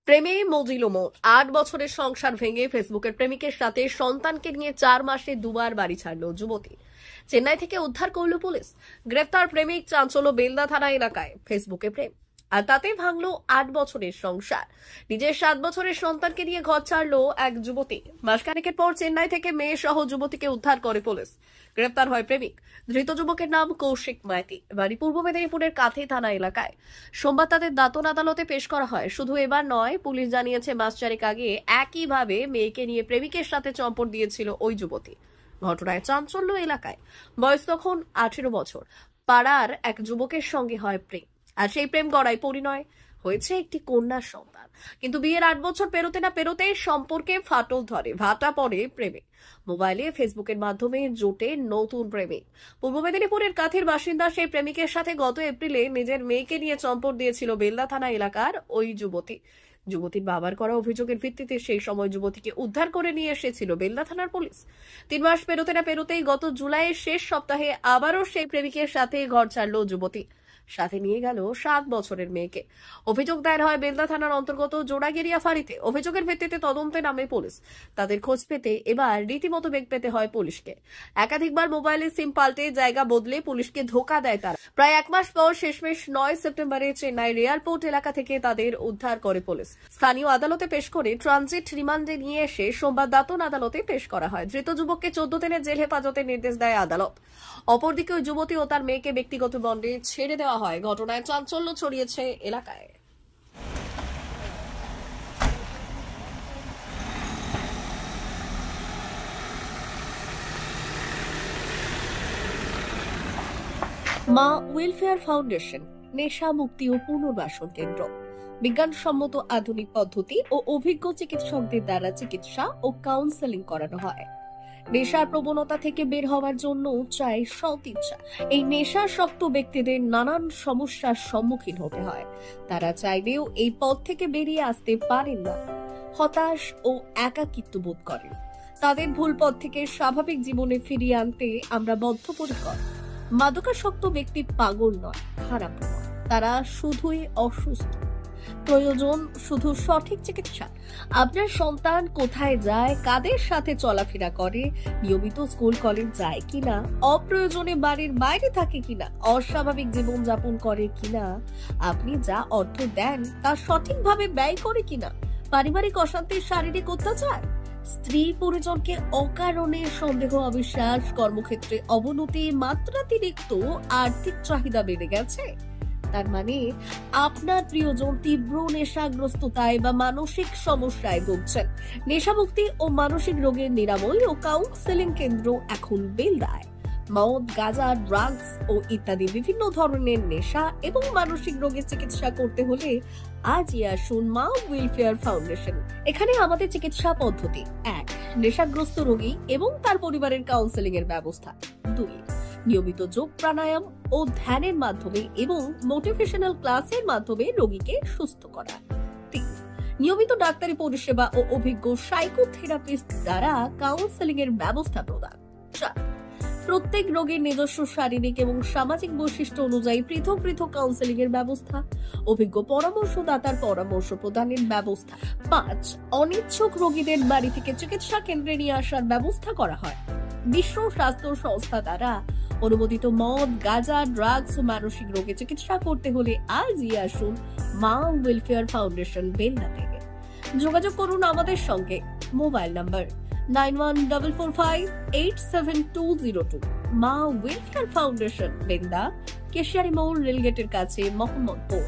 প্রেমে মজিল মোড়। ৮ বছরের সংসার ভেঙে ফেসবুকের প্রেমিকের সাথে সন্তানকে নিয়ে ৪ মাসে দুবার বাড়ি ছাড়ল যুবতী। চেন্নাই থেকে উদ্ধার করল পুলিশ। গ্রেফতার প্রেমিক, চাঞ্চল্য বেলদা থানা এলাকায়। ফেসবুকে প্রেম আর তাতে ভাঙলো ৮ বছরের সংসার। নিজের ৭ বছরের সন্তানকে নিয়ে ঘর ছাড়লো এক যুবতী। মাসখানেকের পর চেন্নাই থেকে মেয়ে সহ যুবতীকে উদ্ধার করে পুলিশ। গ্রেফতার হয় প্রেমিক। ধৃত যুবকের নাম কৌশিক মাইতি, বাড়ি পূর্ব মেদিনীপুরের কাথি থানা এলাকায়। সোমবার তাদের দাঁতন আদালতে পেশ করা হয়। শুধু এবার নয়, পুলিশ জানিয়েছে মাস ৪ আগে একইভাবে মেয়েকে নিয়ে প্রেমিকের সাথে চম্পট দিয়েছিল ওই যুবতী। ঘটনায় চাঞ্চল্য এলাকায়। বয়স তখন ১৮ বছর। পাড়ার এক যুবকের সঙ্গে হয় প্রেম, আর সেই প্রেম গড়ায় পরিণয় হয়েছে একটি কন্যার সন্তান। কিন্তু বিয়ের ৮ বছর পেরোতে না পেরোতেই সম্পর্কে ফাটল ধরে, ভাটা পড়ে প্রেমে। মোবাইলে ফেসবুকের মাধ্যমে জোটে নতুন প্রেমিক। পূর্ব মেদিনীপুরের কাথির বাসিন্দা সেই প্রেমিকের সাথে গত এপ্রিলে নিজের মেয়েকে নিয়ে চম্পট দিয়েছিল বেলদা থানা এলাকার ওই যুবতী। যুবতীর বাবার করা অভিযোগের ভিত্তিতে সেই সময় যুবতীকে উদ্ধার করে নিয়ে এসেছিল বেলদা থানার পুলিশ। ৩ মাস পেরোতে না পেরোতেই গত জুলাইয়ের শেষ সপ্তাহে আবারও সেই প্রেমিকের সাথে ঘর ছাড়ল যুবতী। সাথে নিয়ে গেল ৭ বছরের মেয়েকে। অভিযোগ দায়ের হয় বেলদা থানার অন্তর্গত জোড়াগেরিয়া ফাঁড়িতে। অভিযোগের ভিত্তিতে তদন্তে নামে পুলিশ। তাদের খোঁজ পেতে এবার রীতিমতো বেগ পেতে হয় পুলিশকে। একাধিকবার মোবাইলে সিম পাল্টে জায়গা বদলে পুলিশকে ধোঁকা দেয় তারা। প্রায় ১ মাস পর শেষমেশ ৯ সেপ্টেম্বরে চেন্নাই এয়ারপোর্ট এলাকা থেকে তাদের উদ্ধার করে পুলিশ। স্থানীয় আদালতে পেশ করে ট্রানজিট রিমান্ডে নিয়ে এসে সোমবার দাঁতন আদালতে পেশ করা হয়। ধৃত যুবককে ১৪ দিনের জেল হেফাজতের নির্দেশ দেয় আদালত। অপরদিকে ওই যুবতী ও তার মেয়েকে ব্যক্তিগত বন্ডে ছেড়ে দেওয়া হয়। ঘটনায় চাঞ্চল্য ছড়িয়েছে এলাকায়। মা ওয়েলফেয়ার ফাউন্ডেশন নেশা মুক্তি ও পুনর্বাসন কেন্দ্র। বিজ্ঞানসম্মত আধুনিক পদ্ধতি ও অভিজ্ঞ চিকিৎসকদের দ্বারা চিকিৎসা ও কাউন্সেলিং করানো হয়। নেশার প্রবণতা থেকে বের হওয়ার জন্য চাই সৎ ইচ্ছা। এই নেশাসক্ত ব্যক্তিদের নানান সমস্যার সম্মুখীন হতে হয়। তারা চাইলেও এই পথ থেকে বেরিয়ে আসতে পারেন না। হতাশ ও একাকিত্ব বোধ করেন। তাদের ভুল পথ থেকে স্বাভাবিক জীবনে ফিরিয়ে আনতে আমরা বদ্ধপরিকর। মাদকাসক্ত ব্যক্তি পাগল নয়, খারাপ নয়, তারা শুধুই অসুস্থ। প্রয়োজন শুধু সঠিক চিকিৎসা। আপনার সন্তান কোথায় যায়, কাদের সাথে চলাফেরা করে, নিয়মিত স্কুল কলেজ যায় কিনা, অপ্রয়োজনে বাড়ির বাইরে থাকে কিনা, অস্বাভাবিক জীবন যাপন করে কিনা, আপনি যা অর্থ দেন তা সঠিকভাবে ব্যয় করে কিনা, পারিবারিক অশান্তি, শারীরিক অত্যাচার, স্ত্রী পরিজনকে অকারণে সন্দেহ, অবিশ্বাস, কর্মক্ষেত্রে অবনতি, মাত্রাতিরিক্ত আর্থিক চাহিদা বেড়ে গেছে। তার মানে আপনার প্রিয়জন তীব্র নেশাগ্রস্ততায় বা মানসিক সমস্যায় ভুগছেন। নেশামুক্তি ও মানসিক রোগের নিরাময় ও কাউন্সেলিং কেন্দ্র এখন বেলদায়। মদ, গাঁজা, ড্রাগস ও ইত্যাদি বিভিন্ন ধরনের নেশা এবং মানসিক রোগের চিকিৎসা করতে হলে আজই আসুন মা ওয়েলফেয়ার ফাউন্ডেশন। এখানে আমাদের চিকিৎসা পদ্ধতি: ১. নেশাগ্রস্ত রোগী এবং তার পরিবারের কাউন্সেলিং এর ব্যবস্থা। ২. নিয়মিত যোগ, প্রাণায়াম ও ধ্যানের মাধ্যমে এবং মোটিভেশনাল ক্লাসের মাধ্যমে রোগীকে সুস্থ করা। ৩. নিয়মিত ডাক্তারি পরিষেবা ও অভিজ্ঞ সাইকোথেরাপিস্ট দ্বারা কাউন্সেলিং এর ব্যবস্থা প্রদান। ৪. প্রত্যেক রোগীর নিজস্ব শারীরিক এবং সামাজিক বৈশিষ্ট্য অনুযায়ী পৃথক পৃথক কাউন্সেলিং এর ব্যবস্থা, অভিজ্ঞ পরামর্শদাতার পরামর্শ প্রদানের ব্যবস্থা। ৫. অনিচ্ছুক রোগীদের বাড়ি থেকে চিকিৎসা কেন্দ্রে নিয়ে আসার ব্যবস্থা করা হয়। বিশ্ব স্বাস্থ্য সংস্থা দ্বারা অনুমোদিত মদ, গাঁজা, ড্রাগস ও মানসিক রোগে চিকিৎসা করতে হলে আজই আসুন মা ওয়েলফেয়ার ফাউন্ডেশন বেলদা থেকে। যোগাযোগ করুন আমাদের সঙ্গে। Mobile number 9144587202। মা ওয়েলফেয়ার ফাউন্ডেশন, বেলদা, কেশিয়ারি মোড়, রেলগেটের কাছে, মোহাম্মদপুর।